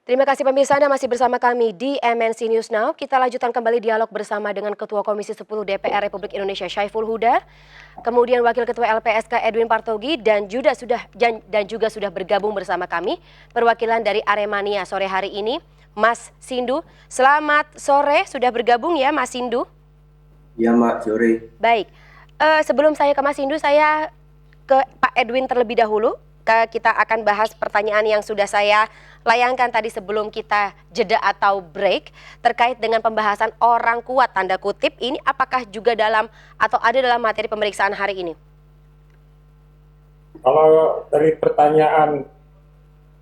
Terima kasih pemirsa, Anda masih bersama kami di MNC News Now. Kita lanjutkan kembali dialog bersama dengan Ketua Komisi 10 DPR Republik Indonesia Syaiful Huda, kemudian Wakil Ketua LPSK Edwin Partogi dan juga sudah bergabung bersama kami perwakilan dari Aremania sore hari ini, Mas Sindu. Selamat sore, sudah bergabung ya Mas Sindu? Ya Mbak, sore. Baik, sebelum saya ke Mas Sindu, saya ke Pak Edwin terlebih dahulu. Kita akan bahas pertanyaan yang sudah saya layangkan tadi sebelum kita jeda atau break terkait dengan pembahasan orang kuat tanda kutip ini, apakah juga dalam atau ada dalam materi pemeriksaan hari ini? Kalau dari pertanyaan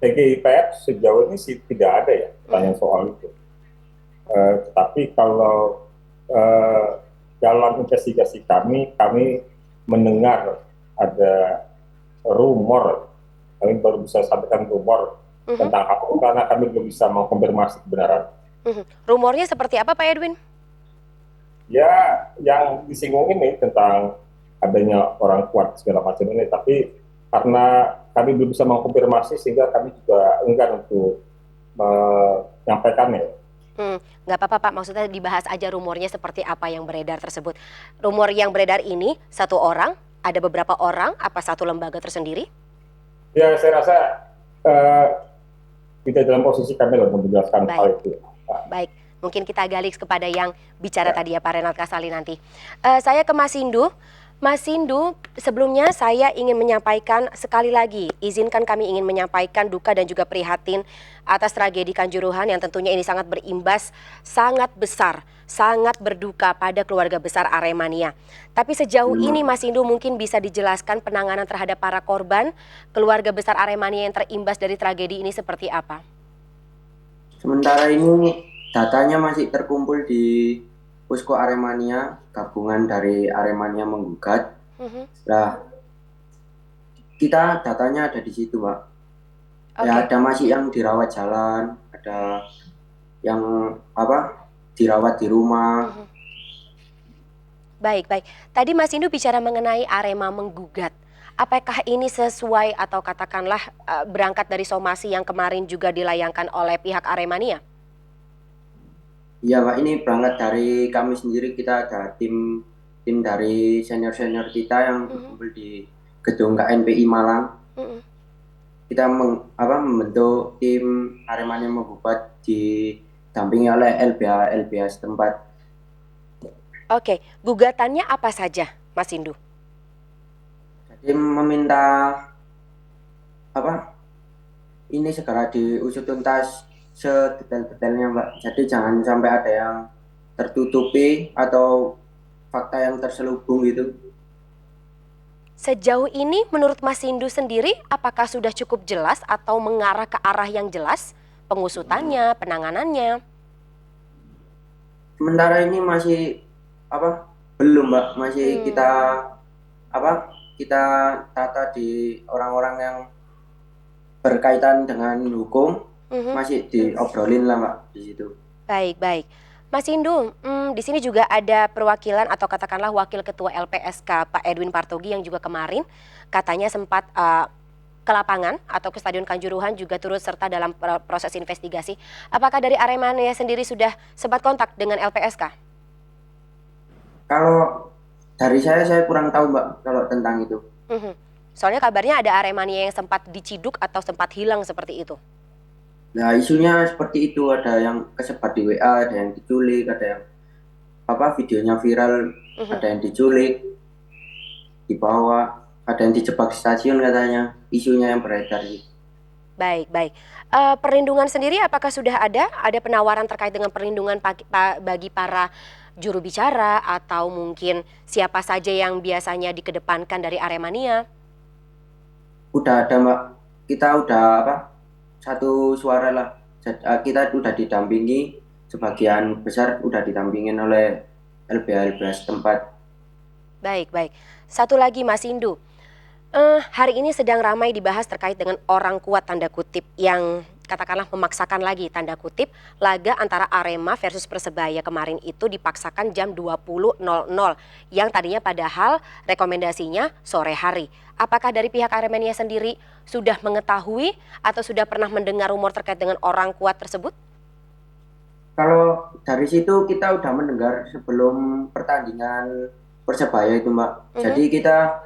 TGIPF sejauh ini sih tidak ada ya pertanyaan soal itu. Tetapi kalau dalam investigasi kami mendengar ada rumor, kami baru bisa sampaikan rumor tentang apa karena kami belum bisa mengkonfirmasi kebenaran. Rumornya seperti apa Pak Edwin? Ya, yang disinggung ini tentang adanya orang kuat segala macam ini, tapi karena kami belum bisa mengkonfirmasi sehingga kami juga enggan untuk menyampaikannya. Nggak apa-apa Pak, maksudnya dibahas aja rumornya seperti apa yang beredar tersebut. Rumor yang beredar ini satu orang, ada beberapa orang, apa satu lembaga tersendiri? Ya, saya rasa tidak dalam posisi kami untuk menjelaskan hal itu. Baik, mungkin kita gali kepada yang bicara tadi ya Pak Renald Kasali nanti. Saya ke Mas Sindu. Mas Sindu, sebelumnya saya ingin menyampaikan sekali lagi, izinkan kami ingin menyampaikan duka dan juga prihatin atas tragedi Kanjuruhan yang tentunya ini sangat berimbas, sangat besar, sangat berduka pada keluarga besar Aremania. Tapi sejauh ini Mas Sindu mungkin bisa dijelaskan penanganan terhadap para korban, keluarga besar Aremania yang terimbas dari tragedi ini seperti apa? Sementara ini datanya masih terkumpul di Posko Aremania, gabungan dari Aremania menggugat. Nah, kita datanya ada di situ, Mbak. Ya, ada masih yang dirawat jalan, ada yang dirawat di rumah. Baik. Tadi Mas Sindu bicara mengenai Arema menggugat. Apakah ini sesuai atau katakanlah berangkat dari somasi yang kemarin juga dilayangkan oleh pihak Aremania? Iya Pak, ini berangkat dari kami sendiri, kita ada tim dari senior-senior kita yang berkumpul di gedung KNPI Malang. Kita membentuk tim Aremania menggugat didampingi oleh LBH setempat. Oke, gugatannya apa saja Mas Sindu? Jadi meminta ini segera diusut tuntas sedetail-detailnya Mbak. Jadi jangan sampai ada yang tertutupi atau fakta yang terselubung gitu. Sejauh ini menurut Mas Sindu sendiri apakah sudah cukup jelas atau mengarah ke arah yang jelas pengusutannya, penanganannya? Sementara ini masih belum Mbak, masih kita tata di orang-orang yang berkaitan dengan hukum. Masih diobrolin lah Mbak di situ. Baik. Mas Sindu, di sini juga ada perwakilan atau katakanlah Wakil Ketua LPSK Pak Edwin Partogi yang juga kemarin katanya sempat ke lapangan atau ke Stadion Kanjuruhan juga turut serta dalam proses investigasi. Apakah dari Aremania sendiri sudah sempat kontak dengan LPSK? Kalau dari saya kurang tahu Mbak kalau tentang itu. Soalnya kabarnya ada Aremania yang sempat diciduk atau sempat hilang seperti itu. Nah isunya seperti itu, ada yang kesebar di WA, ada yang diculik, ada yang videonya viral, ada yang diculik, dibawa, ada yang dijebak di stasiun katanya, isunya yang beredar. Baik. Perlindungan sendiri apakah sudah ada penawaran terkait dengan perlindungan bagi para juru bicara atau mungkin siapa saja yang biasanya dikedepankan dari Aremania? Udah ada Mbak, kita udah satu suara lah. Kita udah didampingi, sebagian besar udah didampingin oleh LBH setempat. Baik. Satu lagi Mas Sindu, hari ini sedang ramai dibahas terkait dengan orang kuat tanda kutip yang katakanlah memaksakan lagi tanda kutip laga antara Arema versus Persebaya kemarin itu dipaksakan jam 20.00 yang tadinya padahal rekomendasinya sore hari. Apakah dari pihak Aremania sendiri sudah mengetahui atau sudah pernah mendengar rumor terkait dengan orang kuat tersebut? Kalau dari situ kita udah mendengar sebelum pertandingan Persebaya itu Mbak. Jadi kita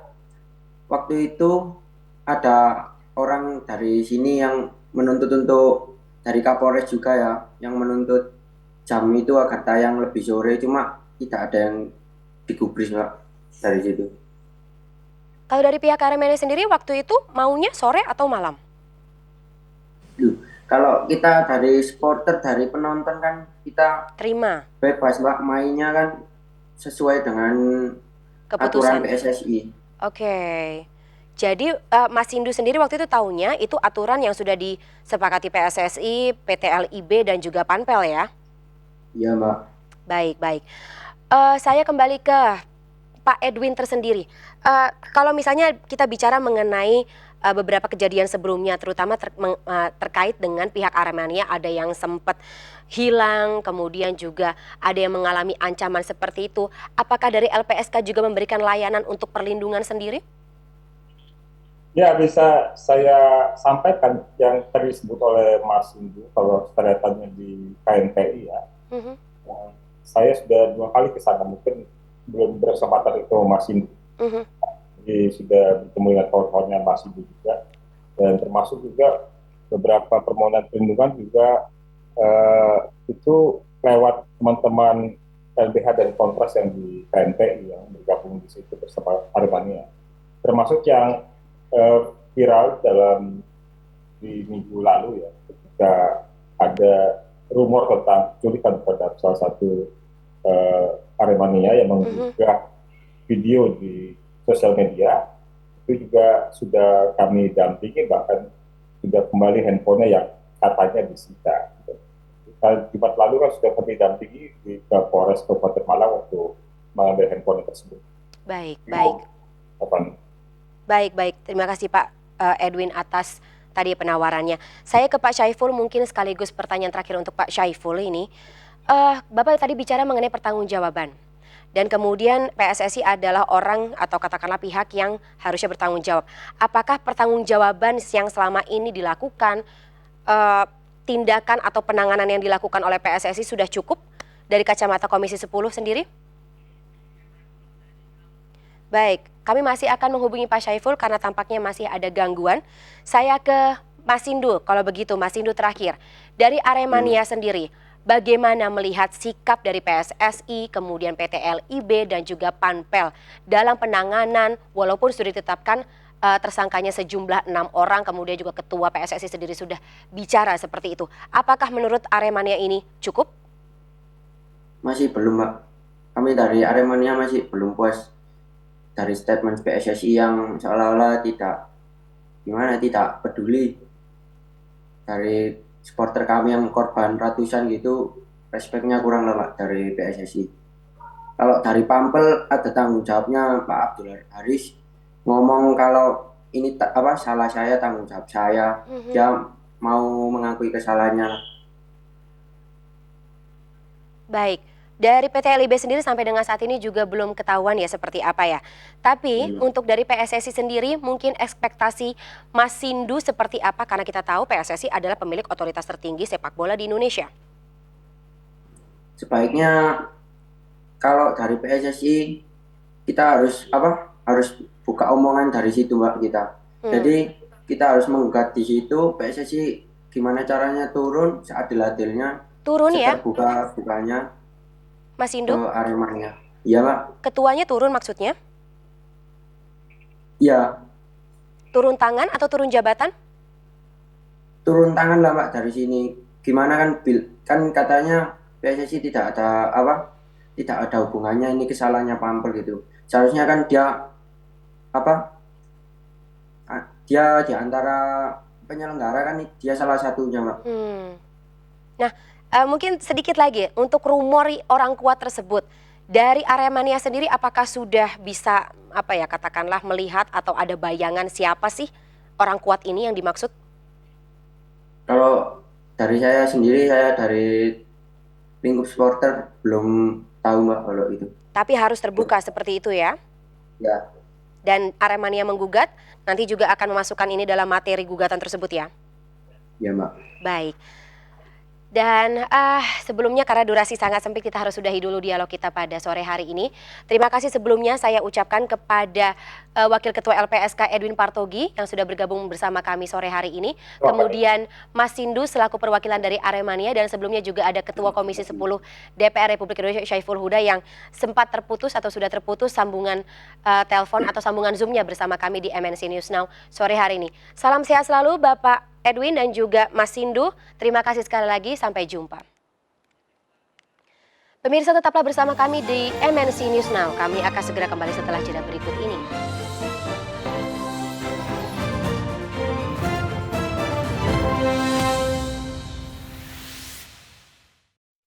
waktu itu ada orang dari sini yang menuntut untuk dari Kapolres juga ya, yang menuntut jam itu agar tayang lebih sore, cuma tidak ada yang digubris Mbak dari situ. Kalau dari pihak Aremania sendiri waktu itu maunya sore atau malam? Kalau kita dari supporter, dari penonton kan kita Terima bebas Mbak, mainnya kan sesuai dengan aturan keputusan. PSSI. Oke. Jadi Mas Indu sendiri waktu itu tahunya itu aturan yang sudah disepakati PSSI, PT LIB dan juga Panpel ya? Iya Mbak. Baik. Saya kembali ke Pak Edwin tersendiri. Kalau misalnya kita bicara mengenai beberapa kejadian sebelumnya, terutama terkait dengan pihak Aremania, ada yang sempat hilang, kemudian juga ada yang mengalami ancaman seperti itu. Apakah dari LPSK juga memberikan layanan untuk perlindungan sendiri? Ya, bisa saya sampaikan yang tadi disebut oleh Mas Indu, kalau stereotipnya di KNPI ya. Saya sudah 2 kali ke sana, mungkin belum berkesempatan itu Mas Indu. Jadi sudah bertemu dengan kawan-kawannya Mas Indu juga, dan termasuk juga beberapa permohonan perlindungan juga itu lewat teman-teman LBH dan Kontras yang di KNPI yang bergabung di situ bersama Aremania, termasuk yang viral di minggu lalu ya, ketika ada rumor tentang culikan terhadap salah satu Aremania yang mengunggah video di sosial media. Itu juga sudah kami dampingi, bahkan sudah kembali handphonenya yang katanya disita. Jumat lalu kan sudah kami dampingi di Polres Kabupaten Malang untuk mengambil handphone tersebut. Baik. Baik. Terima kasih Pak Edwin atas tadi penawarannya. Saya ke Pak Syaiful, mungkin sekaligus pertanyaan terakhir untuk Pak Syaiful ini. Bapak tadi bicara mengenai pertanggungjawaban. Dan kemudian PSSI adalah orang atau katakanlah pihak yang harusnya bertanggung jawab. Apakah pertanggungjawaban yang selama ini dilakukan, tindakan atau penanganan yang dilakukan oleh PSSI sudah cukup dari kacamata Komisi 10 sendiri? Baik, kami masih akan menghubungi Pak Syaiful karena tampaknya masih ada gangguan. Saya ke Mas Indu, kalau begitu Mas Indu terakhir. Dari Aremania sendiri, bagaimana melihat sikap dari PSSI, kemudian PT LIB dan juga Panpel dalam penanganan walaupun sudah ditetapkan tersangkanya sejumlah 6 orang, kemudian juga Ketua PSSI sendiri sudah bicara seperti itu. Apakah menurut Aremania ini cukup? Masih belum Mbak. Kami dari Aremania masih belum puas dari statement PSSI yang seolah-olah tidak peduli dari supporter kami yang korban ratusan gitu. Respeknya kurang lah Pak dari PSSI. Kalau dari Pampel ada tanggung jawabnya Pak Abdul Haris, ngomong kalau ini salah saya, tanggung jawab saya. Dia mau mengakui kesalahannya. Baik. Dari PT LIB sendiri sampai dengan saat ini juga belum ketahuan ya seperti apa ya. Tapi untuk dari PSSI sendiri mungkin ekspektasi Mas Sindu seperti apa, karena kita tahu PSSI adalah pemilik otoritas tertinggi sepak bola di Indonesia. Sebaiknya kalau dari PSSI kita harus buka omongan dari situ Mbak kita. Jadi kita harus menggugat di situ, PSSI gimana caranya turun seadil-adilnya. Turun ya? Terbuka-bukanya. Mas Indu? Aremania. Iya Mbak. Ketuanya turun maksudnya? Iya. Turun tangan atau turun jabatan? Turun tangan lah Mbak dari sini. Gimana kan katanya PSSI tidak ada hubungannya, ini kesalahannya Pampel gitu. Seharusnya kan dia di antara penyelenggara kan dia salah satunya Mbak. Nah, mungkin sedikit lagi untuk rumor orang kuat tersebut dari Aremania sendiri, apakah sudah bisa katakanlah melihat atau ada bayangan siapa sih orang kuat ini yang dimaksud? Kalau dari saya sendiri, saya dari lingkup supporter belum tahu Mbak kalau itu. Tapi harus terbuka seperti itu ya. Ya, Dan Aremania menggugat, nanti juga akan memasukkan ini dalam materi gugatan tersebut ya. ya Mbak. Baik. Dan sebelumnya karena durasi sangat sempit kita harus sudahi dulu dialog kita pada sore hari ini. Terima kasih sebelumnya saya ucapkan kepada Wakil Ketua LPSK Edwin Partogi yang sudah bergabung bersama kami sore hari ini. Kemudian Mas Sindu selaku perwakilan dari Aremania dan sebelumnya juga ada Ketua Komisi 10 DPR Republik Indonesia Syaiful Huda yang sempat terputus atau sudah terputus sambungan telepon atau sambungan Zoom-nya bersama kami di MNC News Now sore hari ini. Salam sehat selalu Bapak Edwin dan juga Mas Sindu, terima kasih sekali lagi, sampai jumpa. Pemirsa tetaplah bersama kami di MNC News Now, kami akan segera kembali setelah jeda berikut ini.